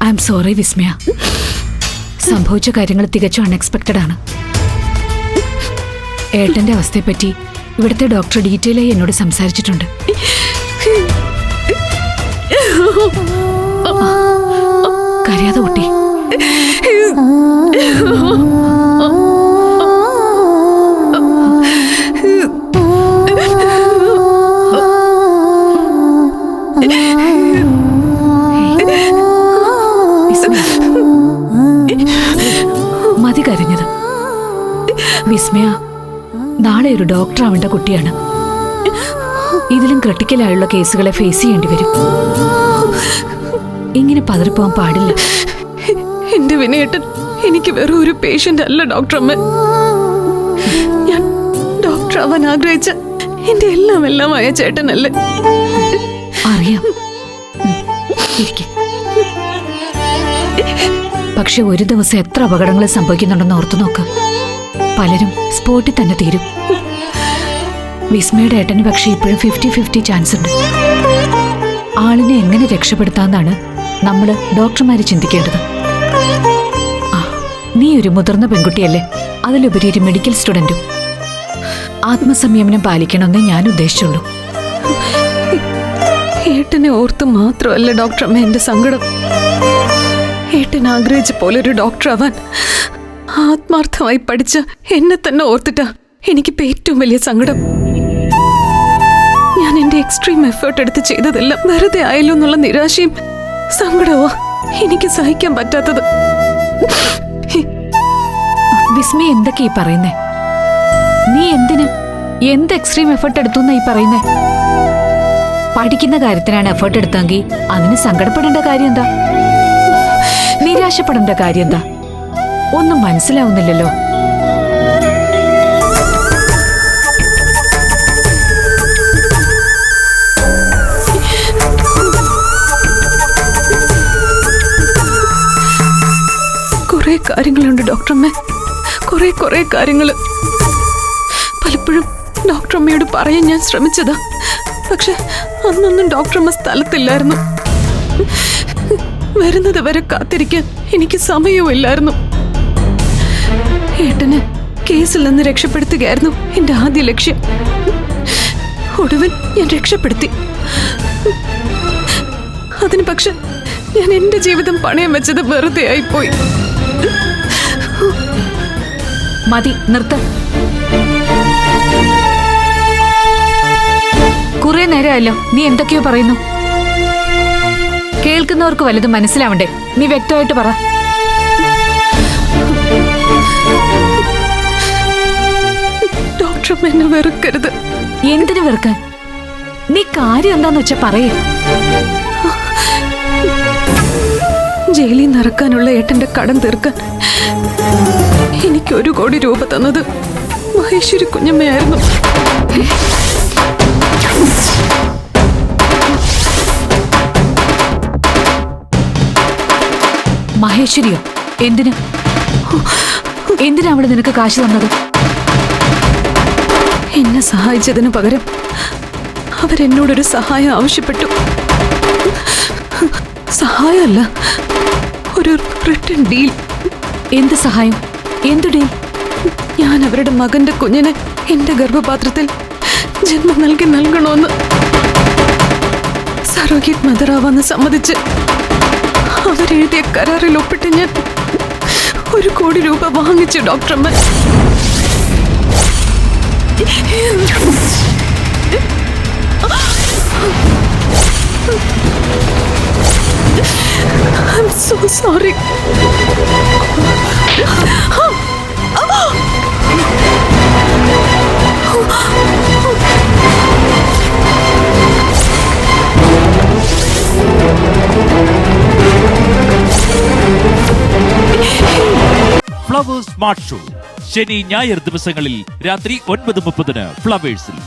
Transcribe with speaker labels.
Speaker 1: I am sorry വിസ്മയ. സംഭവിച്ച കാര്യങ്ങൾ തികച്ചും അൺഎക്സ്പെക്റ്റഡ് ആണ്. ഏട്ടന്റെ അവസ്ഥയെപ്പറ്റി ഇവിടുത്തെ ഡോക്ടർ ഡീറ്റെയിൽ ആയി എന്നോട് സംസാരിച്ചിട്ടുണ്ട്. കരയാതെ കുട്ടി. മതി കരഞ്ഞത്. വിസ്മയ നാളെ ഒരു ഡോക്ടർ ആവേണ്ട കുട്ടിയാണ്. ഇതിലും ക്രിട്ടിക്കലായുള്ള കേസുകളെ ഫേസ് ചെയ്യേണ്ടി വരും. ഇങ്ങനെ പതറിപ്പോവാൻ പാടില്ല.
Speaker 2: എന്റെ വിനയേട്ടൻ എനിക്ക് വെറും ഒരു പേഷ്യന്റ് അല്ല ഡോക്ടറമ്മ. ഞാൻ ഡോക്ടർ ആവാൻ ആഗ്രഹിച്ച എന്റെ എല്ലാമായ ചേട്ടനല്ലേ.
Speaker 1: അറിയാം. പക്ഷെ ഒരു ദിവസം എത്ര അപകടങ്ങൾ സംഭവിക്കുന്നുണ്ടെന്ന് ഓർത്തു നോക്ക്. പലരും സ്പോട്ടിൽ തന്നെ തീരും. വിസ്മയുടെ ഏട്ടന് പക്ഷെ ഇപ്പോഴും 50-50 ചാൻസ് ഉണ്ട്. ആളിനെ എങ്ങനെ രക്ഷപ്പെടുത്താന്നാണ് നമ്മള് ഡോക്ടർമാര് ചിന്തിക്കേണ്ടത്. നീ ഒരു മുതിർന്ന പെൺകുട്ടിയല്ലേ, അതിലുപരി ഒരു മെഡിക്കൽ സ്റ്റുഡന്റും. ആത്മസംയമനം പാലിക്കണമെന്നേ ഞാൻ ഉദ്ദേശിച്ചുള്ളൂ.
Speaker 2: ഏട്ടനെ ഓർത്ത് മാത്രമല്ല ഡോക്ടറമ്മ എന്റെ സങ്കടം. ഏട്ടൻ ആഗ്രഹിച്ച പോലെ ഒരു ഡോക്ടർ ആവാൻ ആത്മാർത്ഥമായി പഠിച്ച എന്നെ തന്നെ ഓർത്തിട്ടാ എനിക്കിപ്പോ ഏറ്റവും വലിയ സങ്കടം. ഞാൻ എന്റെ എക്സ്ട്രീം എഫേർട്ട് എടുത്ത് ചെയ്തതെല്ലാം വെറുതെ ആയല്ലോ എന്നുള്ള നിരാശയും സങ്കടമോ എനിക്ക് സഹിക്കാൻ പറ്റാത്തത്.
Speaker 1: വിസ്മയ എന്തൊക്കെയാ ഈ പറയുന്നേ? നീ എന്ത് എക്സ്ട്രീം എഫേർട്ട് എടുത്തു എന്നാ ഈ പറയുന്നേ? പഠിക്കുന്ന കാര്യത്തിനാണ് എഫേർട്ട് എടുത്തെങ്കിൽ അതിന് സങ്കടപ്പെടേണ്ട കാര്യം എന്താ? നിരാശപ്പെടേണ്ട കാര്യം എന്താ? ഒന്നും മനസ്സിലാവുന്നില്ലല്ലോ.
Speaker 2: കുറെ കാര്യങ്ങളുണ്ട് ഡോക്ടറമ്മ, കുറെ കാര്യങ്ങള്. പലപ്പോഴും ഡോക്ടറമ്മയോട് പറയാൻ ഞാൻ ശ്രമിച്ചതാ. പക്ഷെ അന്നൊന്നും ഡോക്ടറമ്മ സ്ഥലത്തില്ലായിരുന്നു. വരുന്നത് വരെ കാത്തിരിക്കാൻ എനിക്ക് സമയവുമില്ലായിരുന്നു. ഏട്ടന് കേസിൽ നിന്ന് രക്ഷപ്പെടുത്തുകയായിരുന്നു എന്റെ ആദ്യ ലക്ഷ്യം. ഒടുവിൽ ഞാൻ രക്ഷപ്പെടുത്തി. അതിന് പക്ഷെ ഞാൻ എന്റെ ജീവിതം പണയം വെച്ചത് വെറുതെ ആയിപ്പോയി.
Speaker 1: മതി, നിർത്ത. കുറെ നേരമല്ലോ നീ എന്തൊക്കെയോ പറയുന്നു. കേൾക്കുന്നവർക്ക് വല്ലതും മനസ്സിലാവണ്ടേ? നീ വ്യക്തമായിട്ട് പറ.
Speaker 2: ഡോക്ടർ എന്നെ വെറുക്കരുത്.
Speaker 1: എന്തിനു വെറുക്കാൻ? നീ കാര്യം എന്താന്ന് വെച്ചാ പറയേ.
Speaker 2: ജയിലിൽ നിറക്കാനുള്ള ഏട്ടന്റെ കടം തീർക്കാൻ എനിക്ക് 1 കോടി രൂപ തന്നത് മഹേശ്വരി കുഞ്ഞമ്മയായിരുന്നു.
Speaker 1: മഹേശ്വരിയോ? എന്തിനാ അവള് നിനക്ക് കാശ് തന്നത്?
Speaker 2: എന്നെ സഹായിച്ചതിന് പകരം അവരെന്നോടൊരു സഹായം ആവശ്യപ്പെട്ടു. സഹായമല്ല, ഒരു റിട്ടേൺ ഡീൽ.
Speaker 1: എന്ത് സഹായം? എന്തു ഡീൽ?
Speaker 2: ഞാൻ അവരുടെ മകന്റെ കുഞ്ഞിനെ എന്റെ ഗർഭപാത്രത്തിൽ ജന്മം നൽകണമെന്ന്. സറോഗേറ്റ് മദറാവാന്ന് സമ്മതിച്ച് അവരെഴുതിയ കരാറിൽ ഒപ്പിട്ട് ഞാൻ 1 കോടി രൂപ വാങ്ങിച്ചു ഡോക്ടറമ്മ. I'm so sorry.
Speaker 3: Flowers smart show ശനി ഞായർ ദിവസങ്ങളിൽ രാത്രി 9:30 ഫ്ലവേഴ്സിൽ.